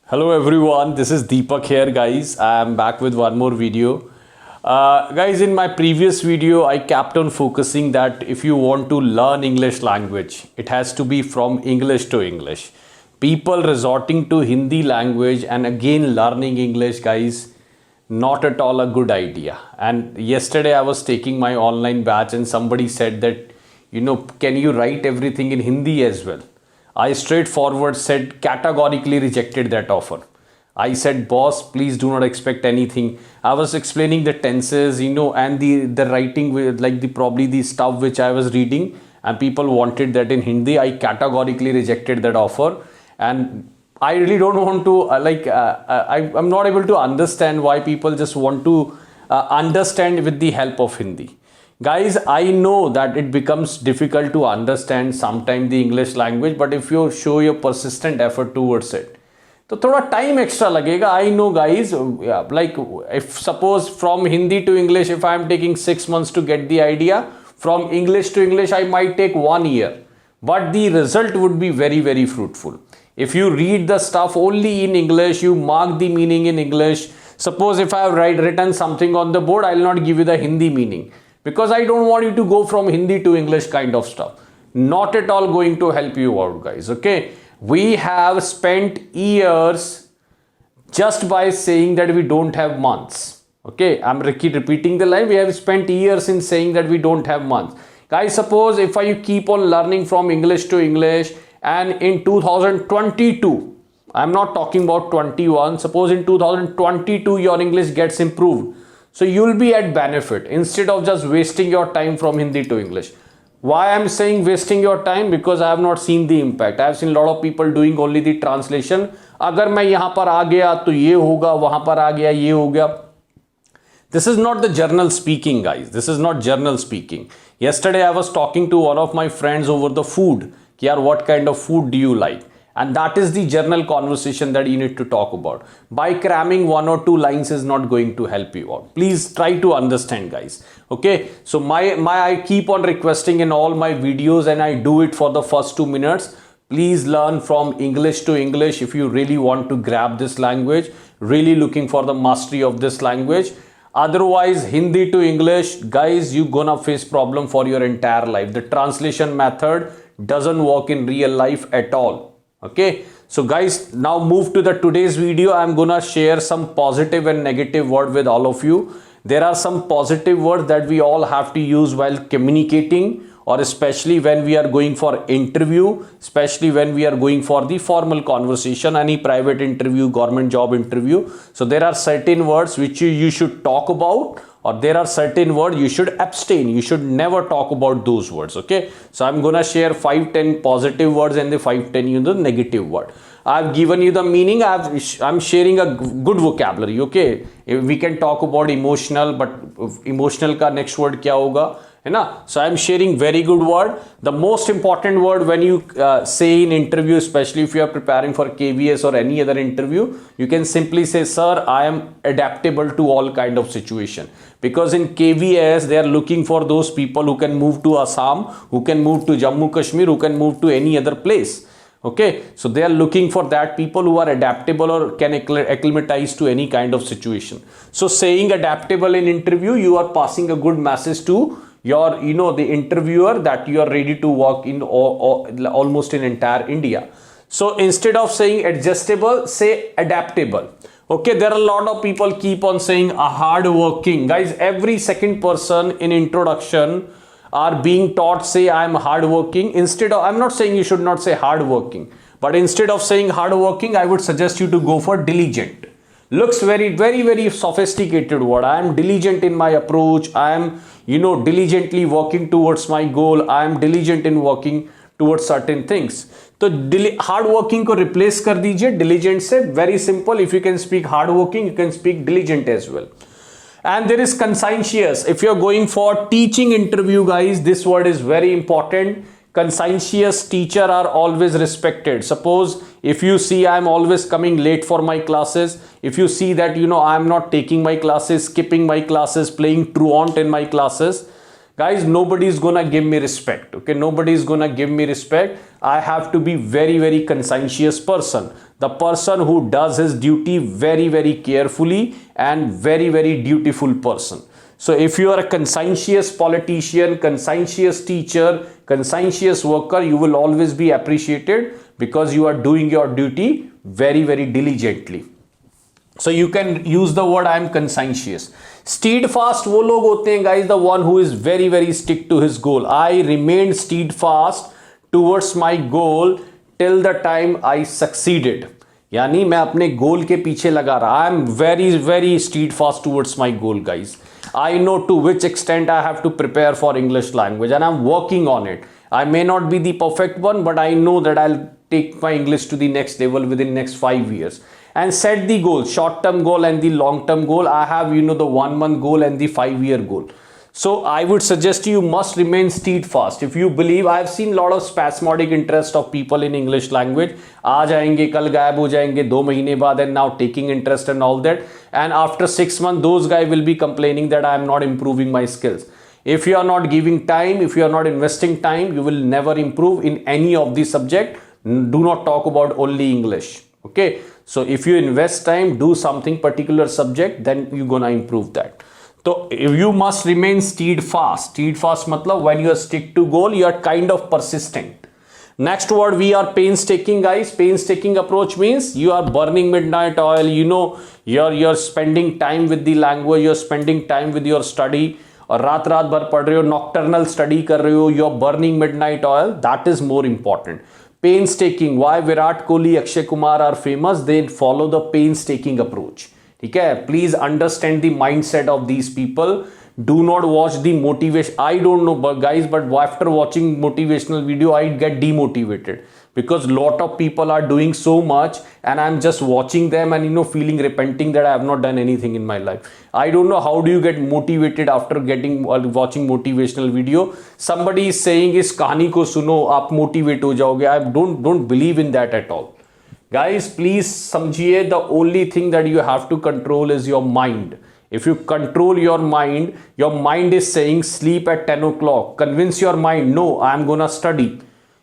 Hello everyone, this is Deepak here guys. I am back with one more video. Guys, in my previous video, I kept on focusing that if you want to learn English language, it has to be from English to English. People resorting to Hindi language and again learning English, guys, not at all a good idea. And yesterday I was taking my online batch and somebody said that, can you write everything in Hindi as well? I straightforward said categorically rejected that offer. I said, boss, please do not expect anything. I was explaining the tenses, and the writing with like the probably the stuff which I was reading, and people wanted that in Hindi. I categorically rejected that offer, and I really don't want to I'm not able to understand why people just want to understand with the help of Hindi. Guys, I know that it becomes difficult to understand sometimes the English language, but if you show your persistent effort towards it, तो थोड़ा time extra लगेगा. I know guys, like if suppose from Hindi to English, if I am taking 6 months to get the idea, from English to English I might take 1 year, but the result would be very, very fruitful. If you read the stuff only in English, you mark the meaning in English. Suppose if I have written something on the board, I will not give you the Hindi meaning because I don't want you to go from Hindi to English kind of stuff. Not at all going to help you out, guys. Okay, we have spent years just by saying that we don't have months. Okay, I'm repeating the line. We have spent years in saying that we don't have months. Guys, suppose if I keep on learning from English to English, and in 2022, I'm not talking about 21, suppose in 2022 your English gets improved, so you'll be at benefit instead of just wasting your time from Hindi to English. Why I'm saying wasting your time? Because I have not seen the impact. I have seen a lot of people doing only the translation. अगर मैं यहाँ पर आ गया तो ये होगा, वहाँ पर आ गया ये हो गया. This is not the journal speaking, guys. This is not journal speaking. Yesterday I was talking to one of my friends over the food. कि यार, what kind of food do you like? And that is the journal conversation that you need to talk about. By cramming 1 or 2 lines is not going to help you out. Please try to understand, guys. Okay, so I keep on requesting in all my videos, and I do it for the first 2 minutes. Please learn from English to English if you really want to grab this language, really looking for the mastery of this language. Otherwise, Hindi to English, guys, you gonna face problem for your entire life. The translation method doesn't work in real life at all. Okay, so guys, now move to the today's video. I'm gonna share some positive and negative word with all of you. There are some positive words that we all have to use while communicating, or especially when we are going for interview, especially when we are going for the formal conversation, any private interview, government job interview. So there are certain words which you should talk about, or there are certain words you should abstain. You should never talk about those words. Okay, so I'm gonna share 5-10 positive words and the 5-10 the negative word. I've given you the meaning. I'm sharing a good vocabulary. Okay, we can talk about emotional, but emotional का next word क्या होगा, है ना? So I'm sharing very good word. The most important word when you say in interview, especially if you are preparing for KVS or any other interview, you can simply say, sir, I am adaptable to all kind of situation. Because in KVS, they are looking for those people who can move to Assam, who can move to Jammu Kashmir, who can move to any other place. Okay, so they are looking for that people who are adaptable or can acclimatize to any kind of situation. So saying adaptable in interview, you are passing a good message to your the interviewer that you are ready to work in almost in entire India. So instead of saying adjustable, say adaptable. Okay, there are a lot of people keep on saying a hard working. Guys, every second person in introduction are being taught say I am hard working. Instead of, I'm not saying you should not say hard working, but instead of saying hard working, I would suggest you to go for diligent. Looks very, very, very sophisticated word. I am diligent in my approach. I am diligently working towards my goal. I am diligent in working towards certain things. तो hard working को replace कर दीजिए diligent से. Very simple. If you can speak hard working, you can speak diligent as well. And there is conscientious. If you're going for teaching interview, guys, this word is very important. Conscientious teacher are always respected. Suppose if you see I'm always coming late for my classes, if you see that I'm not taking my classes, skipping my classes, playing truant in my classes, guys, nobody is gonna give me respect. Okay, nobody is gonna give me respect. I have to be very, very conscientious person, the person who does his duty very, very carefully and very, very dutiful person. So if you are a conscientious politician, conscientious teacher, conscientious worker, you will always be appreciated because you are doing your duty very, very diligently. So you can use the word I am conscientious. Steadfast वो लोग होते हैं guys, the one who is very, very stick to his goal. I remained steadfast towards my goal till the time I succeeded. यानी मैं अपने गोल के पीछे लगा रहा. I am very, very steadfast towards my goal, guys. I know to which extent I have to prepare for English language and I'm working on it. I may not be the perfect one, but I know that I'll take my English to the next level within next 5 years. And set the goal, short-term goal and the long-term goal. I have, the 1 month goal and the 5-year goal. So I would suggest you must remain steadfast. If you believe, I have seen a lot of spasmodic interest of people in English language. आज आएंगे, कल गायब हो जाएंगे, 2 महीने बाद, and now taking interest and all that. And after 6 months, those guys will be complaining that I am not improving my skills. If you are not giving time, if you are not investing time, you will never improve in any of the subject. Do not talk about only English. Okay. So if you invest time, do something particular subject, then you're gonna improve that. So if you must remain steadfast. Steadfast matlab when you stick to goal, you are kind of persistent. Next word, we are painstaking, guys. Painstaking approach means you are burning midnight oil. You're spending time with the language. You're spending time with your study. और रात भर पढ़ रहे हो, nocturnal study कर रहे हो, you're burning midnight oil. That is more important. Painstaking. Why Virat Kohli, Akshay Kumar are famous? They follow the painstaking approach. ठीक है? Please understand the mindset of these people. Do not watch the motivation. I don't know, but guys, but after watching motivational video, I get demotivated because lot of people are doing so much, and I'm just watching them and feeling repenting that I have not done anything in my life. I don't know how do you get motivated after watching motivational video. Somebody is saying इस कहानी को सुनो आप motivate हो जाओगे. I don't believe in that at all. Guys, please समझिए, the only thing that you have to control is your mind. If you control your mind is saying sleep at 10 o'clock. Convince your mind, no, I am gonna study.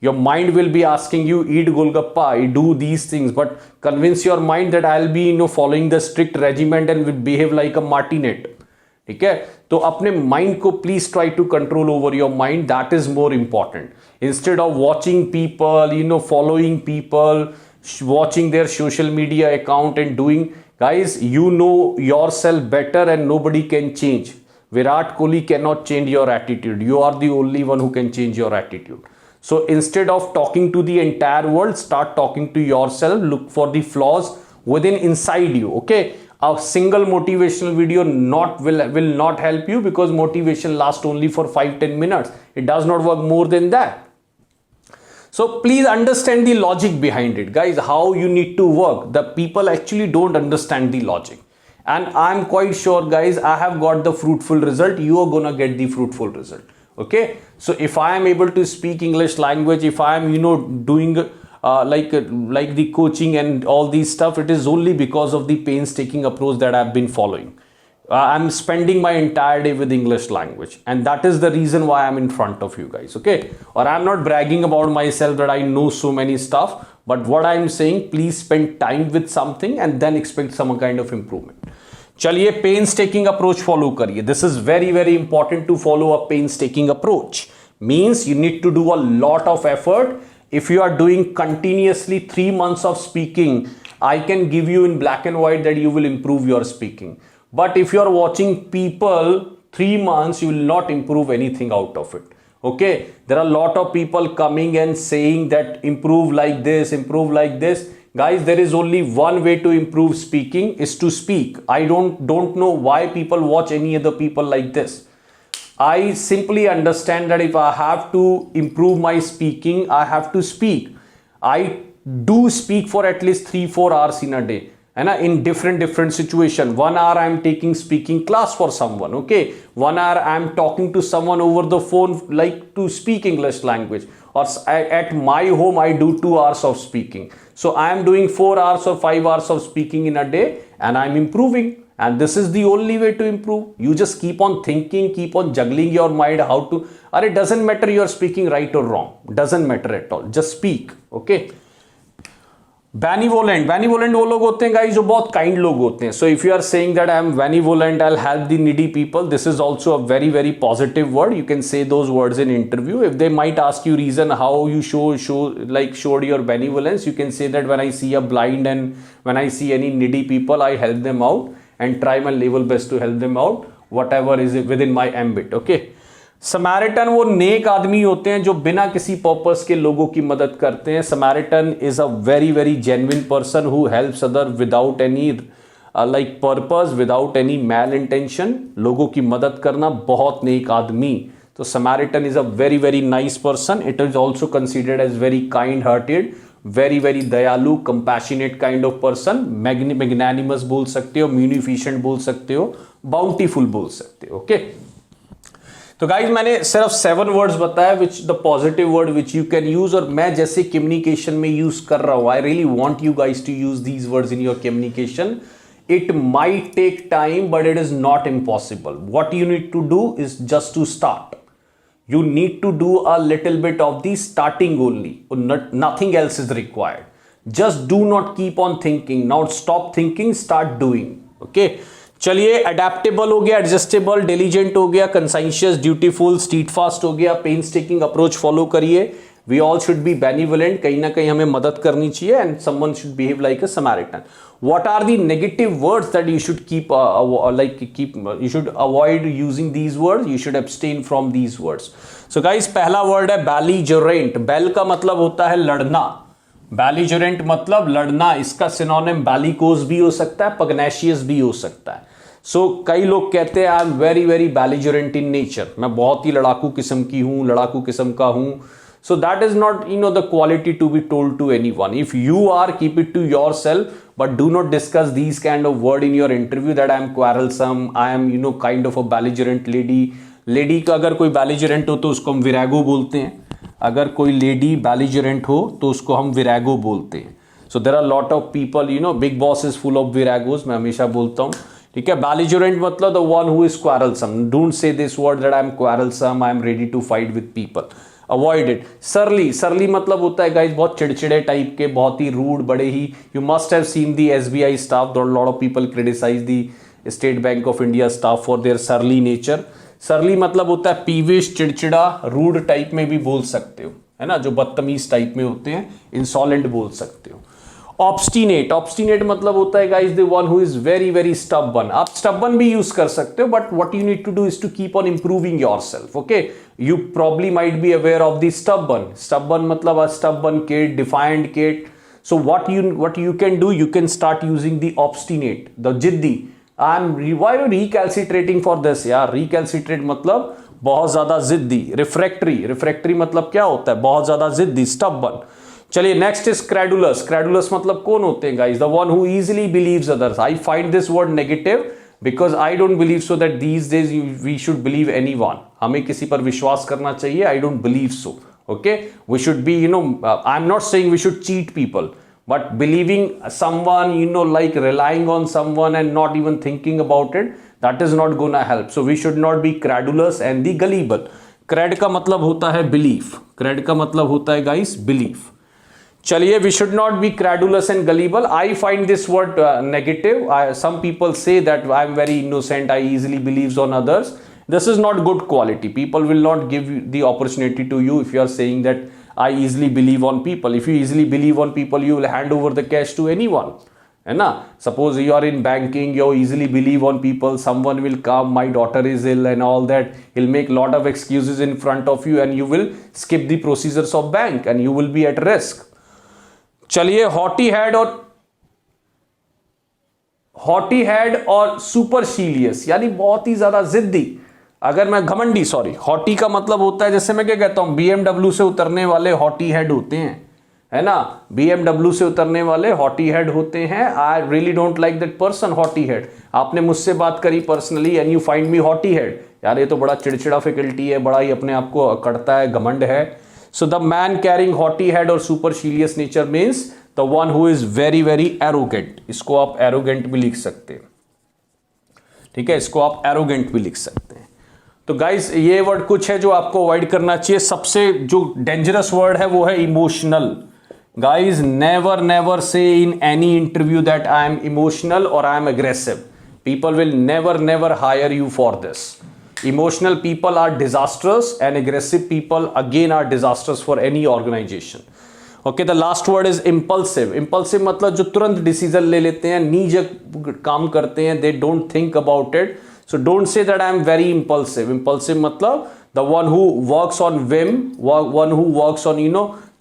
Your mind will be asking you, eat golgappa, do these things, but convince your mind that I'll be following the strict regiment and will behave like a martinet. ठीक है? तो अपने mind को please try to control over your mind. That is more important. Instead of watching people, following people, watching their social media account and doing, guys, you know yourself better and nobody can change. Virat Kohli cannot change your attitude. You are the only one who can change your attitude. So instead of talking to the entire world, start talking to yourself. Look for the flaws within inside you. Okay. A single motivational video will not help you because motivation lasts only for 5-10 minutes. It does not work more than that. So please understand the logic behind it, guys, how you need to work. The people actually don't understand the logic. And I'm quite sure, guys, I have got the fruitful result. You are gonna get the fruitful result. Okay. So if I am able to speak English language, if I am, doing like the coaching and all these stuff, it is only because of the painstaking approach that I've been following. I'm spending my entire day with English language, and that is the reason why I'm in front of you guys. Okay. Or I'm not bragging about myself that I know so many stuff, but what I'm saying, please spend time with something and then expect some kind of improvement. चलिए painstaking approach follow करिए. This is very, very important to follow a painstaking approach. Means you need to do a lot of effort. If you are doing continuously 3 months of speaking, I can give you in black and white that you will improve your speaking. But if you are watching people 3 months, you will not improve anything out of it. Okay. There are a lot of people coming and saying that improve like this, improve like this. Guys, there is only one way to improve speaking is to speak. I don't know why people watch any other people like this. I simply understand that if I have to improve my speaking, I have to speak. I do speak for at least 3-4 hours in a day. And in different situation. 1 hour I am taking speaking class for someone. Okay. 1 hour I am talking to someone over the phone, like to speak English language. Or at my home, I do 2 hours of speaking. So I am doing 4 hours or 5 hours of speaking in a day, and I'm improving. and this is the only way to improve. You just keep on thinking, keep on juggling your mind how to, or it doesn't matter you are speaking right or wrong, doesn't matter at all, just speak. Okay. Benevolent वो लोग होते हैं guys जो बहुत kind लोग होते हैं. So if you are saying that I am benevolent, I will help the needy people, this is also a very very positive word. You can say those words in interview. If they might ask you reason how you showed your benevolence, you can say that when I see a blind and when I see any needy people, I help them out and try my level best to help them out, whatever is within my ambit. Okay. Samaritan वो नेक आदमी होते हैं जो बिना किसी purpose के लोगों की मदद करते हैं. Samaritan is a very very genuine person who helps other without any like purpose, without any mal intention. लोगों की मदद करना, बहुत नेक आदमी. तो Samaritan is a very very nice person. It is also considered as very kind hearted, very very दयालु, compassionate kind of person. Magnanimous बोल सकते हो, म्यूनिफिशेंट बोल सकते हो, बाउंटीफुल बोल सकते हो. ओके. तो गाइज मैंने सिर्फ 7 वर्ड्स बताया which the positive word which you can use, और मैं जैसे कम्युनिकेशन में यूज कर रहा हूं. I really want you guys to use these words in your communication. It might take time but it is not impossible. What you need to do is just to start. You need to do a little bit of the starting only. Nothing else is required. Just do not keep on thinking. Now stop thinking, start doing. Okay. चलिए, adaptable हो गया, adjustable, diligent हो गया, कंसाइशियस, dutiful, steadfast हो गया, painstaking approach follow करिए. We all should be benevolent. कहीं ना कहीं हमें मदद करनी चाहिए. And someone should behave like a Samaritan. What are the negative words that you should you should avoid using these words? You should abstain from these words. So guys, पहला word है belligerent. Bell का मतलब होता है लड़ना. Belligerent मतलब लड़ना. इसका synonym bellicose भी हो सकता है, pugnacious भी हो सकता है. So कई लोग कहते हैं I am very very belligerent in nature. मैं बहुत ही लड़ाकू किस्म की हूँ, लड़ाकू किस्म का हूँ. So that is not, the quality to be told to anyone. If you are, keep it to yourself, but do not discuss these kind of word in your interview that I am quarrelsome, I am, kind of a belligerent lady. Lady का अगर कोई belligerent हो तो उसको हम virago बोलते हैं. अगर कोई lady belligerent हो तो उसको हम virago बोलते हैं. So there are lot of people, big boss is full of viragos. मैं हमेशा बोलता हूँ. ठीक है. Belligerent मतलब the one who is quarrelsome. Don't say this word that I am quarrelsome, I am ready to fight with people. Avoid it. सरली मतलब होता है गाइज बहुत चिड़चिड़े टाइप के, बहुत ही रूड, बड़े ही. You must have seen the SBI staff. Lot of people criticise the state bank of India staff for their surly nature. Surly मतलब होता है पीविश, चिड़चिड़ा, रूड टाइप में भी बोल सकते हो, है ना, जो बदतमीज टाइप में होते हैं. इंसॉलेंट बोल सकते हो. ऑब्स्टिनेट मतलब होता है guys the one who is very very stubborn. आप स्टबर्न भी यूज कर सकते हो, but what you need to do is to keep on improving yourself. Okay. You probably might be aware of the stubborn मतलब a stubborn kid, defiant kid. So what you can do, you can start using the obstinate, the जिद्दी. Why are you recalcitrating for this यार? Recalcitrate मतलब बहुत ज्यादा जिद्दी. Refractory मतलब क्या होता है? बहुत ज्यादा जिद्दी, stubborn. चलिए, next is credulous मतलब कौन होते हैं guys? The one who easily believes others. I find this word negative because I don't believe so that these days we should believe anyone. हमें किसी पर विश्वास करना चाहिए. I don't believe so. Okay. We should be, I'm not saying we should cheat people, but believing someone, like relying on someone and not even thinking about it, that is not gonna help. So we should not be credulous and the gullible. Cred का मतलब होता है belief. Cred का मतलब होता है guys belief. चलिए, we should not be credulous and gullible. I find this word negative. Some people say that I am very innocent, I easily believes on others. This is not good quality. People will not give you the opportunity to you if you are saying that I easily believe on people. If you easily believe on people, you will hand over the cash to anyone. है ना? Suppose you are in banking, you easily believe on people. Someone will come, my daughter is ill and all that. He'll make lot of excuses in front of you and you will skip the procedures of bank and you will be at risk. चलिए, hottie head और सुपरसीलियस यानी बहुत ही ज्यादा जिद्दी. अगर मैं घमंडी, hottie का मतलब होता है, जैसे मैं क्या कहता हूं, BMW से उतरने वाले हॉटी हेड होते हैं, है ना. BMW से उतरने वाले हॉटी हेड होते हैं. I really don't like that person haughty head. आपने मुझसे बात करी personally and you find me haughty head. यार ये तो बड़ा चिड़चिड़ा फैकल्टी है, बड़ा ही अपने आप को अकड़ता है, घमंड है. So the man carrying haughty head or supercilious nature means the one who is very very arrogant. इसको आप arrogant भी लिख सकते हैं. ठीक है, इसको आप एरोगेंट भी लिख सकते हैं। तो गाइस ये वर्ड कुछ है जो आपको अवॉइड करना चाहिए। सबसे जो डेंजरस वर्ड है वो है emotional. Guys never never say in any interview that I am emotional और I am aggressive. People will never never hire you for this. Emotional people are disastrous and aggressive people again are disastrous for any organization. Okay, the last word is impulsive. Impulsive मतलब जो तुरंत decision ले लेते हैं, नीजक काम करते हैं, they don't think about it. So don't say that I am very impulsive. Impulsive मतलब the one who works on whim, one who works on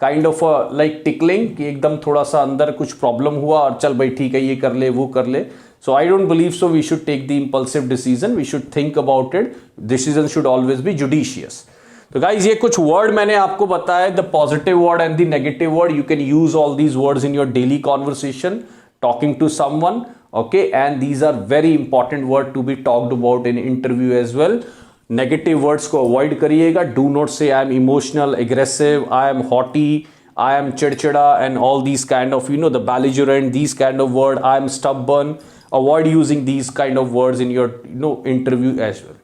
kind of like tickling कि एकदम थोड़ा सा अंदर कुछ प्रॉब्लम हुआ और चल भाई ठीक है ये कर ले वो कर ले. So I don't believe so we should take the impulsive decision. We should think about it. Decision should always be judicious. तो guys ये कुछ word मैंने आपको बताया, the positive word and the negative word. You can use all these words in your daily conversation, talking to someone. Okay, and these are very important word to be talked about in interview as well. Negative words को avoid करिएगा. Do not say I am emotional, aggressive, I am haughty, I am chidchida and all these kind of the belligerent, these kind of word. I am stubborn. Avoid using these kind of words in your interview as well.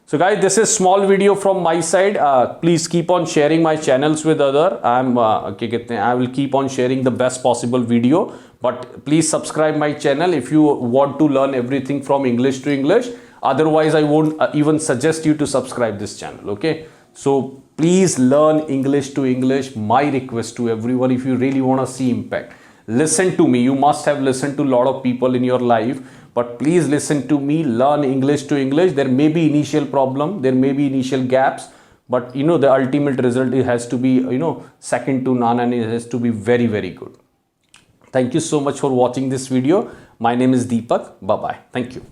So guys, this is small video from my side. Please keep on sharing my channels with other. I will keep on sharing the best possible video. But please subscribe my channel if you want to learn everything from English to English. Otherwise, I won't even suggest you to subscribe this channel. Okay. So please learn English to English. My request to everyone, if you really want to see impact. Listen to me. You must have listened to a lot of people in your life, but please listen to me. Learn English to English. There may be initial problem, there may be initial gaps, but the ultimate result, it has to be second to none, and it has to be very, very good. Thank you so much for watching this video. My name is Deepak. Bye bye. Thank you.